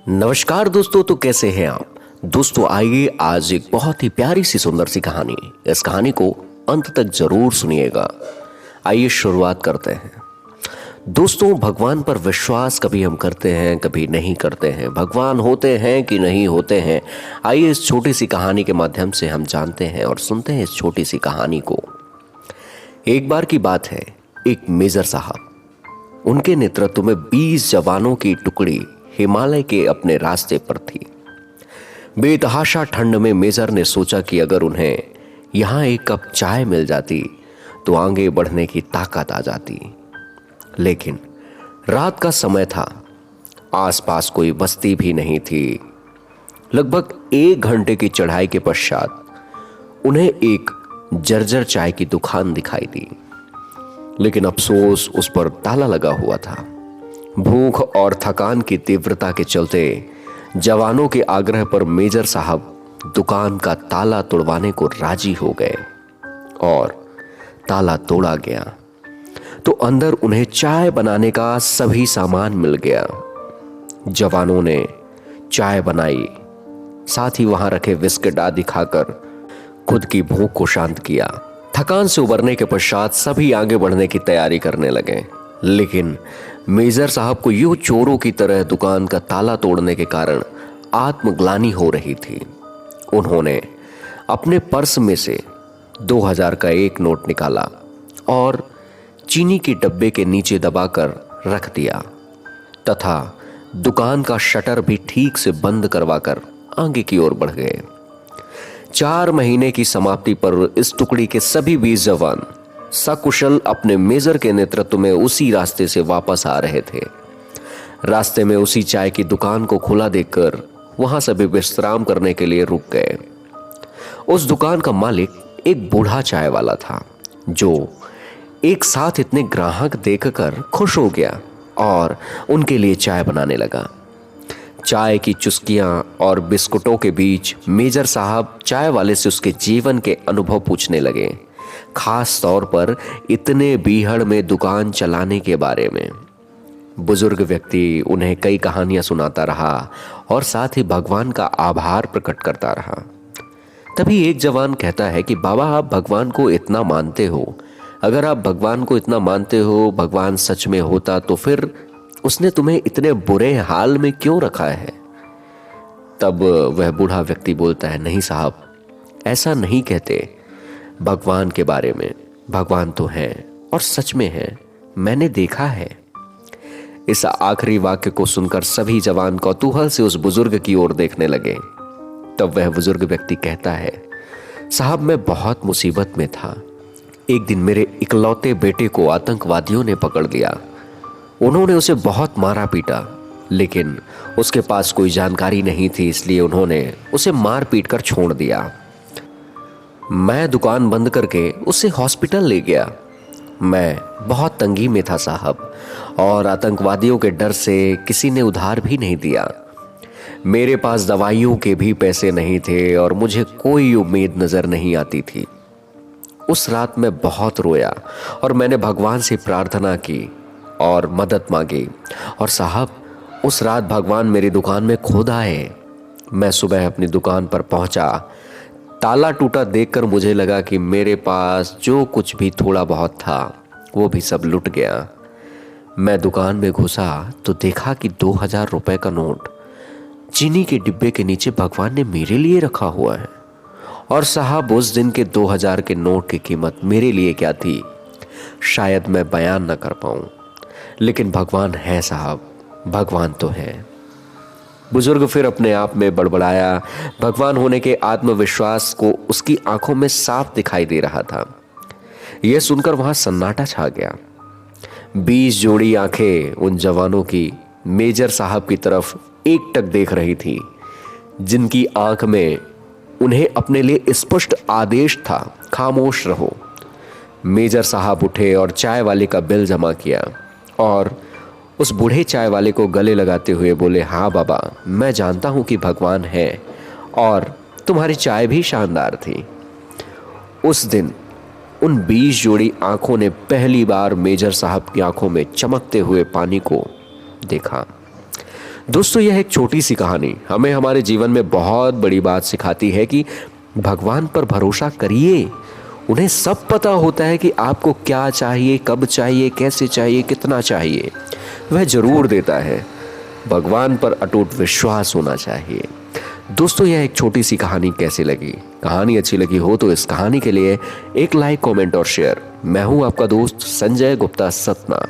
नमस्कार दोस्तों, तो कैसे हैं आप। दोस्तों आइए आज एक बहुत ही प्यारी सी सुंदर सी कहानी, इस कहानी को अंत तक जरूर सुनिएगा। आइए शुरुआत करते हैं। दोस्तों, भगवान पर विश्वास कभी हम करते हैं, कभी नहीं करते हैं। भगवान होते हैं कि नहीं होते हैं, आइए इस छोटी सी कहानी के माध्यम से हम जानते हैं और सुनते हैं इस छोटी सी कहानी को। एक बार की बात है, एक मेजर साहब, उनके नेतृत्व में 20 जवानों की टुकड़ी हिमालय के अपने रास्ते पर थी। बेतहाशा ठंड में मेजर ने सोचा कि अगर उन्हें यहां एक कप चाय मिल जाती तो आगे बढ़ने की ताकत आ जाती। लेकिन रात का समय था, आसपास कोई बस्ती भी नहीं थी। लगभग 1 घंटे की चढ़ाई के पश्चात उन्हें एक जर्जर चाय की दुकान दिखाई दी, लेकिन अफसोस उस पर ताला लगा हुआ था। भूख और थकान की तीव्रता के चलते जवानों के आग्रह पर मेजर साहब दुकान का ताला तोड़वाने को राजी हो गए और ताला तोड़ा गया तो अंदर उन्हें चाय बनाने का सभी सामान मिल गया। जवानों ने चाय बनाई, साथ ही वहां रखे बिस्किट आदि खाकर खुद की भूख को शांत किया। थकान से उबरने के पश्चात सभी आगे बढ़ने की तैयारी करने लगे, लेकिन मेजर साहब को यूं चोरों की तरह दुकान का ताला तोड़ने के कारण आत्मग्लानि हो रही थी। उन्होंने अपने पर्स में से 2000 का एक नोट निकाला और चीनी के डब्बे के नीचे दबाकर रख दिया तथा दुकान का शटर भी ठीक से बंद करवाकर आगे की ओर बढ़ गए। 4 महीने की समाप्ति पर इस टुकड़ी के सभी 20 जवान सकुशल अपने मेजर के नेतृत्व में उसी रास्ते से वापस आ रहे थे। रास्ते में उसी चाय की दुकान को खुला देखकर वहां सभी विश्राम करने के लिए रुक गए। उस दुकान का मालिक एक बूढ़ा चाय वाला था, जो एक साथ इतने ग्राहक देखकर खुश हो गया और उनके लिए चाय बनाने लगा। चाय की चुस्कियां और बिस्कुटों के बीच मेजर साहब चाय वाले से उसके जीवन के अनुभव पूछने लगे, खास तौर पर इतने बीहड़ में दुकान चलाने के बारे में। बुजुर्ग व्यक्ति उन्हें कई कहानियां सुनाता रहा और साथ ही भगवान का आभार प्रकट करता रहा। तभी एक जवान कहता है कि बाबा, आप भगवान को इतना मानते हो, अगर आप भगवान को इतना मानते हो, भगवान सच में होता तो फिर उसने तुम्हें इतने बुरे हाल में क्यों रखा है। तब वह बूढ़ा व्यक्ति बोलता है, नहीं साहब, ऐसा नहीं कहते भगवान के बारे में। भगवान तो है और सच में है, मैंने देखा है। इस आखिरी वाक्य को सुनकर सभी जवान कौतूहल से उस बुजुर्ग की ओर देखने लगे। तब वह बुजुर्ग व्यक्ति कहता है, साहब, मैं बहुत मुसीबत में था। एक दिन मेरे इकलौते बेटे को आतंकवादियों ने पकड़ लिया। उन्होंने उसे बहुत मारा पीटा, लेकिन उसके पास कोई जानकारी नहीं थी, इसलिए उन्होंने उसे मार पीट कर छोड़ दिया। मैं दुकान बंद करके उसे हॉस्पिटल ले गया। मैं बहुत तंगी में था साहब, और आतंकवादियों के डर से किसी ने उधार भी नहीं दिया। मेरे पास दवाइयों के भी पैसे नहीं थे और मुझे कोई उम्मीद नजर नहीं आती थी। उस रात मैं बहुत रोया और मैंने भगवान से प्रार्थना की और मदद मांगी, और साहब, उस रात भगवान मेरी दुकान में खुद आए। मैं सुबह अपनी दुकान पर पहुंचा। ताला टूटा देखकर मुझे लगा कि मेरे पास जो कुछ भी थोड़ा बहुत था वो भी सब लुट गया। मैं दुकान में घुसा तो देखा कि 2000 रुपए का नोट चीनी के डिब्बे के नीचे भगवान ने मेरे लिए रखा हुआ है। और साहब, उस दिन के 2000 के नोट की कीमत मेरे लिए क्या थी, शायद मैं बयान न कर पाऊं, लेकिन भगवान है साहब, भगवान तो है। बुजुर्ग फिर अपने आप में बड़बड़ाया। भगवान होने के आत्मविश्वास को उसकी आंखों में साफ दिखाई दे रहा था। यह सुनकर वहां सन्नाटा छा गया। 20 जोड़ी आंखें उन जवानों की मेजर साहब की तरफ एकटक देख रही थी, जिनकी आंख में उन्हें अपने लिए स्पष्ट आदेश था, खामोश रहो। मेजर साहब उठे और चाय वाले का बिल जमा किया और उस बूढ़े चाय वाले को गले लगाते हुए बोले, हाँ बाबा, मैं जानता हूं कि भगवान है और तुम्हारी चाय भी शानदार थी। उस दिन उन 20 जोड़ी आंखों ने पहली बार मेजर साहब की आंखों में चमकते हुए पानी को देखा। दोस्तों, यह एक छोटी सी कहानी हमें हमारे जीवन में बहुत बड़ी बात सिखाती है कि भगवान पर भरोसा करिए। उन्हें सब पता होता है कि आपको क्या चाहिए, कब चाहिए, कैसे चाहिए, कितना चाहिए। वह जरूर देता है। भगवान पर अटूट विश्वास होना चाहिए। दोस्तों, यह एक छोटी सी कहानी कैसी लगी? कहानी अच्छी लगी हो तो इस कहानी के लिए एक लाइक, कमेंट और शेयर। मैं हूं आपका दोस्त संजय गुप्ता सतना।